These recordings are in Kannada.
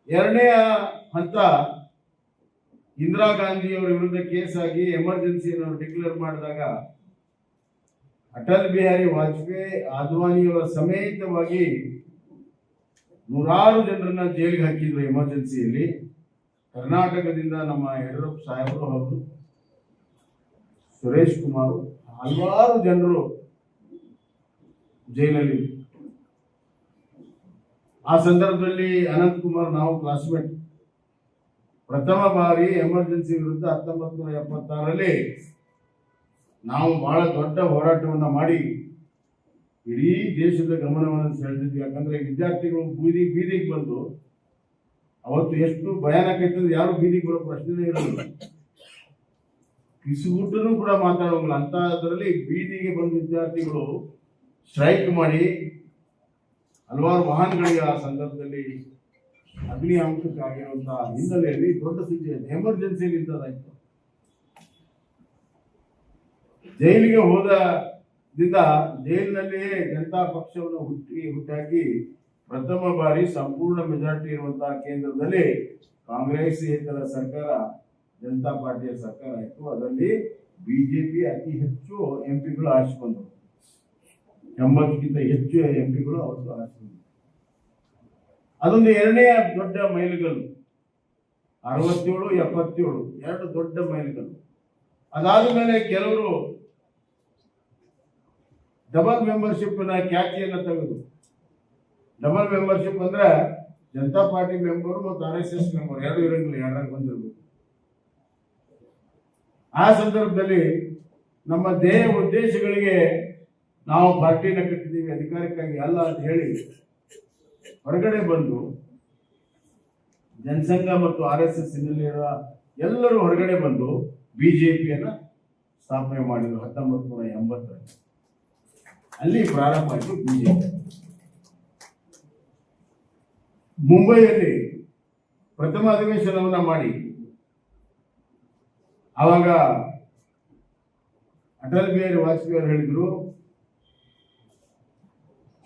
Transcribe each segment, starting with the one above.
ಎರಡನೆಯ ಹಂತ ಇಂದಿರಾ ಗಾಂಧಿಯವರ ವಿರುದ್ಧ ಕೇಸ್ ಆಗಿ ಎಮರ್ಜೆನ್ಸಿಯನ್ನು ಡಿಕ್ಲೇರ್ ಮಾಡಿದಾಗ ಅಟಲ್ ಬಿಹಾರಿ ವಾಜಪೇಯಿ ಅದ್ವಾನಿಯವರ ಸಮೇತವಾಗಿ ನೂರಾರು ಜನರನ್ನ ಜೈಲಿಗೆ ಹಾಕಿದ್ರು ಎಮರ್ಜೆನ್ಸಿಯಲ್ಲಿ. ಕರ್ನಾಟಕದಿಂದ ನಮ್ಮ ಯಡಿಯೂರಪ್ಪ ಸಾಹೇಬರು ಹಾಗೂ ಸುರೇಶ್ ಕುಮಾರ್ ಹಲವಾರು ಜನರು ಜೈಲಲ್ಲಿ. ಆ ಸಂದರ್ಭದಲ್ಲಿ ಅನಂತ್ ಕುಮಾರ್ ನಾವು ಕ್ಲಾಸ್ಮೇಟ್. ಪ್ರಥಮ ಬಾರಿ ಎಮರ್ಜೆನ್ಸಿ ವಿರುದ್ಧ 1976ರಲ್ಲಿ ನಾವು ಬಹಳ ದೊಡ್ಡ ಹೋರಾಟವನ್ನು ಮಾಡಿ ಇಡೀ ದೇಶದ ಗಮನವನ್ನು ಸೆಳೆದಿದ್ವಿ. ಯಾಕಂದ್ರೆ ವಿದ್ಯಾರ್ಥಿಗಳು ಬೀದಿಗೆ ಬಂದು ಅವತ್ತು ಎಷ್ಟು ಭಯಾನಕ ಇರ್ತದೆ, ಯಾರು ಬೀದಿಗೆ ಬರೋ ಪ್ರಶ್ನೆನೇ ಇರಲಿಲ್ಲ. ಕಿಸುಗುಟ್ಟನು ಕೂಡ ಮಾತಾಡೋಂಗಿಲ್ಲ. ಅಂತದ್ರಲ್ಲಿ ಬೀದಿಗೆ ಬಂದ ವಿದ್ಯಾರ್ಥಿಗಳು ಸ್ಟ್ರೈಕ್ ಮಾಡಿ ಹಲವಾರು ವಾಹನಗಳಿಗೆ ಆ ಸಂದರ್ಭದಲ್ಲಿ ಅಗ್ನಿ ಅಂಶಕ್ಕಾಗಿರುವಂತಹ ಹಿನ್ನೆಲೆಯಲ್ಲಿ ದೊಡ್ಡ ಸಿಚುವೇಶನ್ ಎಮರ್ಜೆನ್ಸಿಯಲ್ಲಿ ಇಂಥದ್ದಾಯ್ತು. ಜೈಲಿಗೆ ಹೋದದಿಂದ ಜೈಲಿನಲ್ಲಿಯೇ ಜನತಾ ಪಕ್ಷವನ್ನು ಹುಟ್ಟಾಕಿ ಪ್ರಥಮ ಬಾರಿ ಸಂಪೂರ್ಣ ಮೆಜಾರಿಟಿ ಇರುವಂತಹ ಕೇಂದ್ರದಲ್ಲಿ ಕಾಂಗ್ರೆಸ್ಸೇತರ ಸರ್ಕಾರ ಜನತಾ ಪಾರ್ಟಿಯ ಸರ್ಕಾರ ಆಯಿತು. ಅದರಲ್ಲಿ ಬಿಜೆಪಿ ಅತಿ ಹೆಚ್ಚು ಎಂಪಿಗಳು ಆರಿಸಿ ಬಂದರು. 80ಕ್ಕಿಂತ ಹೆಚ್ಚು ಎಂಪಿಗಳು ಅವತ್ತು ಆರಿಸಿ ಬಂದರು. ಅದೊಂದು ಎರಡನೆಯ ದೊಡ್ಡ ಮೈಲುಗಲ್ಲು. 67, 77 ಎರಡು ದೊಡ್ಡ ಮೈಲುಗಲ್ಲು. ಅದಾದ ಮೇಲೆ ಕೆಲವರು ಡಬಲ್ ಮೆಂಬರ್ಶಿಪ್ನ ಖ್ಯಾತಿಯನ್ನು ತೆಗೆದು, ಡಬಲ್ ಮೆಂಬರ್ಶಿಪ್ ಅಂದ್ರೆ ಜನತಾ ಪಾರ್ಟಿ ಮೆಂಬರ್ ಮತ್ತು RSS ಮೆಂಬರ್ ಎರಡು ಇರೋಂಗಿಲ್ಲ, ಎರಡಾಗ ಬಂದಿರ್ಬೇಕು. ಆ ಸಂದರ್ಭದಲ್ಲಿ ನಮ್ಮ ದೇಹ ಉದ್ದೇಶಗಳಿಗೆ ನಾವು ಪಾರ್ಟಿನ ಕಟ್ಟಿದ್ದೀವಿ, ಅಧಿಕಾರಕ್ಕಾಗಿ ಅಲ್ಲ ಅಂತ ಹೇಳಿ ಹೊರಗಡೆ ಬಂದು ಜನಸಂಘ ಮತ್ತು RSS ಹಿನ್ನೆಲೆಯ ಎಲ್ಲರೂ ಹೊರಗಡೆ ಬಂದು ಬಿಜೆಪಿಯನ್ನ ಸ್ಥಾಪನೆ ಮಾಡಿದ್ರು 1980ರಲ್ಲಿ. ಅಲ್ಲಿ ಪ್ರಾರಂಭ ಆಯಿತು ಬಿಜೆಪಿ. ಮುಂಬೈಯಲ್ಲಿ ಪ್ರಥಮ ಅಧಿವೇಶನವನ್ನ ಮಾಡಿ ಆವಾಗ ಅಟಲ್ ಬಿಹಾರಿ ವಾಜಪೇಯಿ ಅವರು ಹೇಳಿದ್ರು,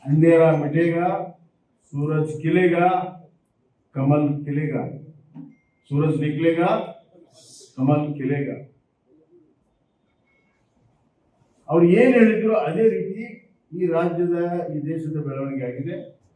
अंधेरा मिटेगा, सूरज खिलेगा, कमल खिलेगा, सूरज निकलेगा, कमल खिलेगा. ಅವ್ರು ಏನು ಹೇಳಿದ್ರು ಅದೇ ರೀತಿ ಈ ರಾಜ್ಯದ ಈ ದೇಶದ ಬೆಳವಣಿಗೆ ಆಗಿದೆ.